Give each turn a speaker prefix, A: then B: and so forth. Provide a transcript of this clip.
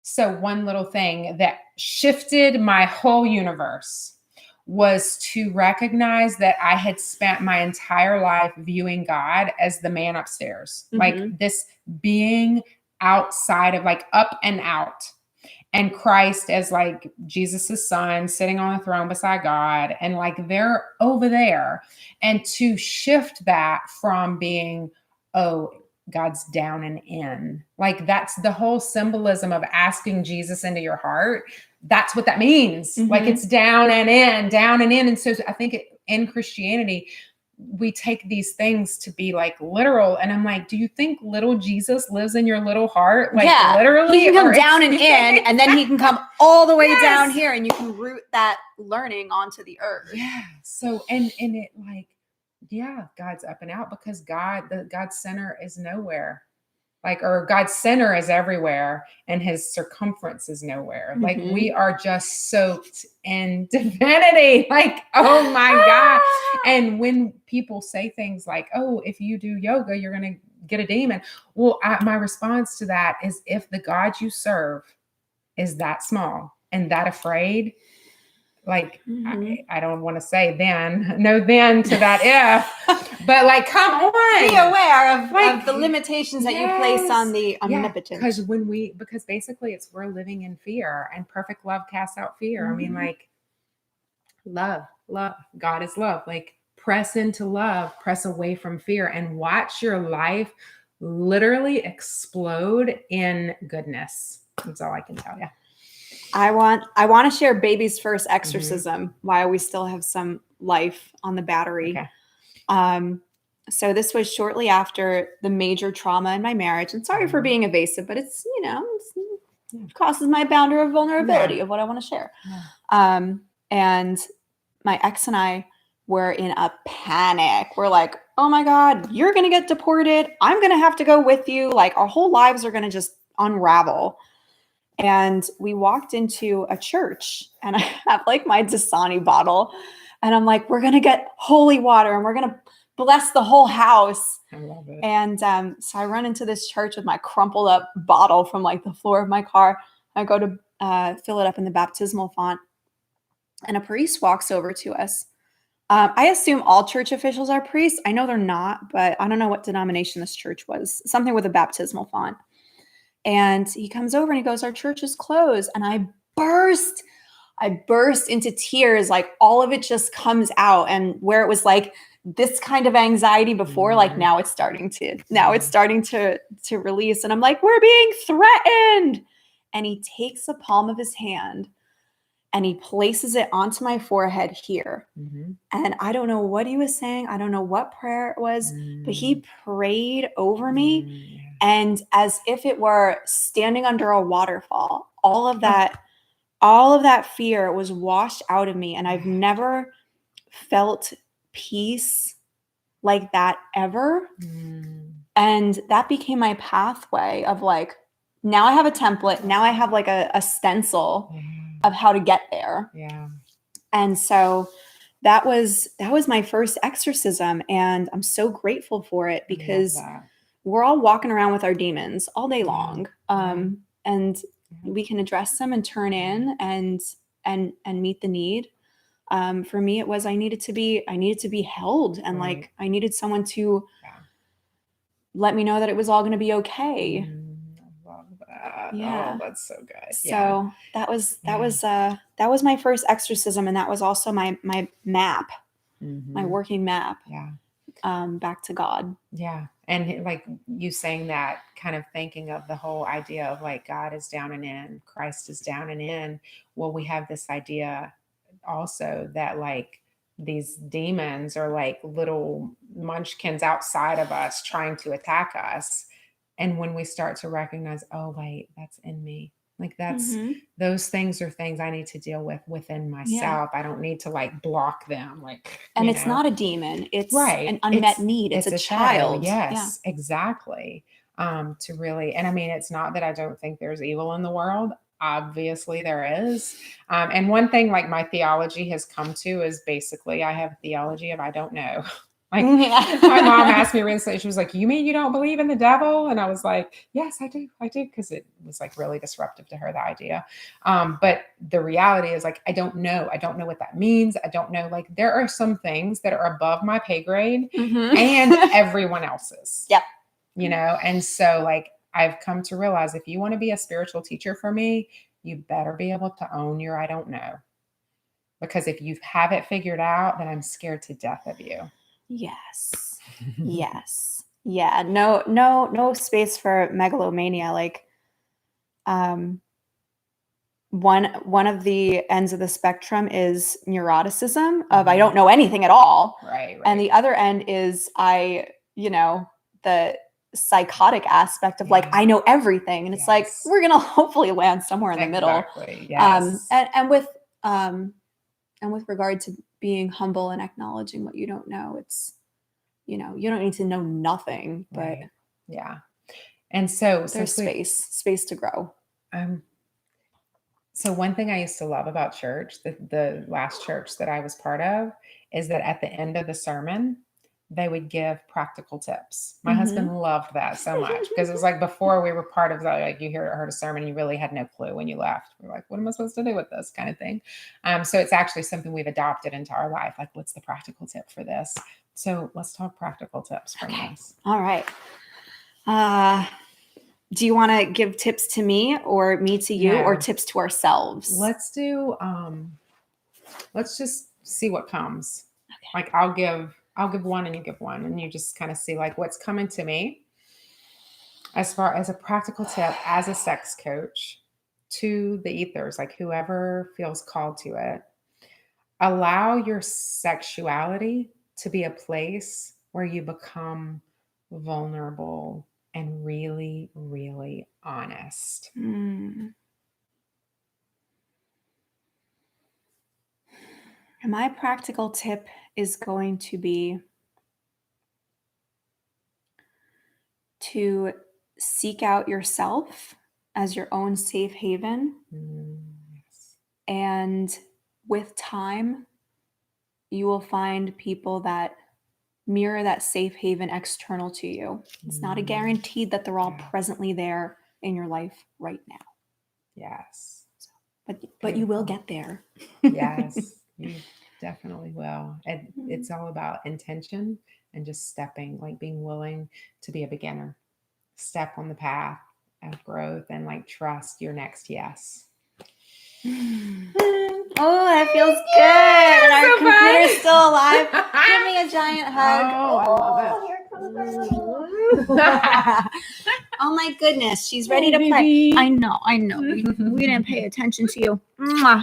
A: So one little thing that shifted my whole universe was to recognize that I had spent my entire life viewing God as the man upstairs, like this being outside of, like, up and out, and Christ as like Jesus's son sitting on the throne beside God, and like they're over there. And to shift that from being, oh, God's down and in, like that's the whole symbolism of asking Jesus into your heart. That's what that means. Like it's down and in, down and in. And so I think in Christianity, we take these things to be like literal. And I'm like, do you think little Jesus lives in your little heart? Like literally?
B: He can come down and in, and then he can come all the way down here, and you can root that learning onto the earth.
A: Yeah. So, and it like, yeah, God's up and out, because God's center is nowhere. Like, or God's center is everywhere and his circumference is nowhere. Like we are just soaked in divinity. Like, oh my God. And when people say things like, oh, if you do yoga, you're going to get a demon. Well, my response to that is, if the God you serve is that small and that afraid, like, I don't want to say then to that if, but like, come on.
B: Be aware of the limitations that you place on the omnipotent.
A: Because basically we're living in fear, and perfect love casts out fear. I mean, like, love, God is love. Like, press into love, press away from fear, and watch your life literally explode in goodness. That's all I can tell you.
B: I want to share baby's first exorcism while we still have some life on the battery.
A: Okay.
B: So this was shortly after the major trauma in my marriage. And sorry for being evasive, but it's, it crosses my boundary of vulnerability of what I want to share. Yeah. And my ex and I were in a panic. We're like, oh my God, you're going to get deported. I'm going to have to go with you. Like, our whole lives are going to just unravel. And we walked into a church, and I have like my Dasani bottle, and I'm like, we're going to get holy water and we're going to bless the whole house.
A: I love it.
B: And so I run into this church with my crumpled up bottle from like the floor of my car. I go to fill it up in the baptismal font, and a priest walks over to us. I assume all church officials are priests. I know they're not, but I don't know what denomination this church was. Something with a baptismal font. And he comes over and he goes, our church is closed. And I burst into tears. Like, all of it just comes out. And where it was like this kind of anxiety before, like now it's starting to release. And I'm like, we're being threatened. And he takes the palm of his hand and he places it onto my forehead here. And I don't know what he was saying. I don't know what prayer it was, but he prayed over me. And as if it were standing under a waterfall, all of that fear was washed out of me. And I've never felt peace like that ever. And that became my pathway of like, now I have a template. Now I have like a stencil of how to get there.
A: Yeah.
B: And so that was my first exorcism. And I'm so grateful for it, because we're all walking around with our demons all day long. And we can address them and turn in and meet the need. For me, it was, I needed to be held, and like, I needed someone to let me know that it was all going to be okay.
A: I love that.
B: Yeah.
A: Oh, that's so good.
B: So that was my first exorcism. And that was also my map, my working map. Back to God.
A: Yeah. And like you saying that, kind of thinking of the whole idea of like, God is down and in, Christ is down and in. Well, we have this idea also that like these demons are like little munchkins outside of us trying to attack us. And when we start to recognize, oh, wait, that's in me. Like that's, those things are things I need to deal with within myself. I don't need to like block them. Like,
B: and it's not a demon. It's an unmet need. It's a child.
A: Yes, exactly. To really, and I mean, it's not that I don't think there's evil in the world. Obviously there is. And one thing like my theology has come to is basically I have a theology of, I don't know. Like my mom asked me recently, she was like, you mean you don't believe in the devil? And I was like, yes, I do. Because it was like really disruptive to her, the idea. But the reality is like, I don't know what that means. I don't know. Like there are some things that are above my pay grade and everyone else's.
B: Yep.
A: And so like, I've come to realize if you want to be a spiritual teacher for me, you better be able to own your I don't know. Because if you have it figured out, then I'm scared to death of you.
B: Yes. Yes. Yeah. No space for megalomania. Like, one of the ends of the spectrum is neuroticism of I don't know anything at all.
A: Right.
B: And the other end is the psychotic aspect of like, I know everything. And it's like, we're going to hopefully land somewhere in the middle.
A: Yes.
B: And with regard to being humble and acknowledging what you don't know, it's, you don't need to know nothing, but
A: right. Yeah. And so
B: there's space to grow.
A: So one thing I used to love about church, the last church that I was part of, is that at the end of the sermon, they would give practical tips. My husband loved that so much because it was like before we were part of that, like you heard a sermon, you really had no clue when you left. We're like, what am I supposed to do with this kind of thing? So it's actually something we've adopted into our life. Like, what's the practical tip for this? So let's talk practical tips from this.
B: All right. Do you want to give tips to me or me to you or tips to ourselves?
A: Let's do, let's just see what comes. Okay. Like I'll give one and you give one and you just kind of see like what's coming to me as far as a practical tip as a sex coach to the ethers, like whoever feels called to it. Allow your sexuality to be a place where you become vulnerable and really, really honest.
B: And my practical tip is going to be to seek out yourself as your own safe haven.
A: Yes.
B: And with time, you will find people that mirror that safe haven external to you. It's not a guarantee that they're all presently there in your life right now.
A: Yes.
B: But you will get there.
A: Yes, you definitely will. And it's all about intention and just stepping, like being willing to be a beginner, step on the path of growth and like trust your next yes.
B: Oh, that feels good. And our computer's still alive. Give me a giant hug.
A: Oh, I love
B: it. Oh my goodness. She's ready to play. I know. We didn't pay attention to you. Mwah.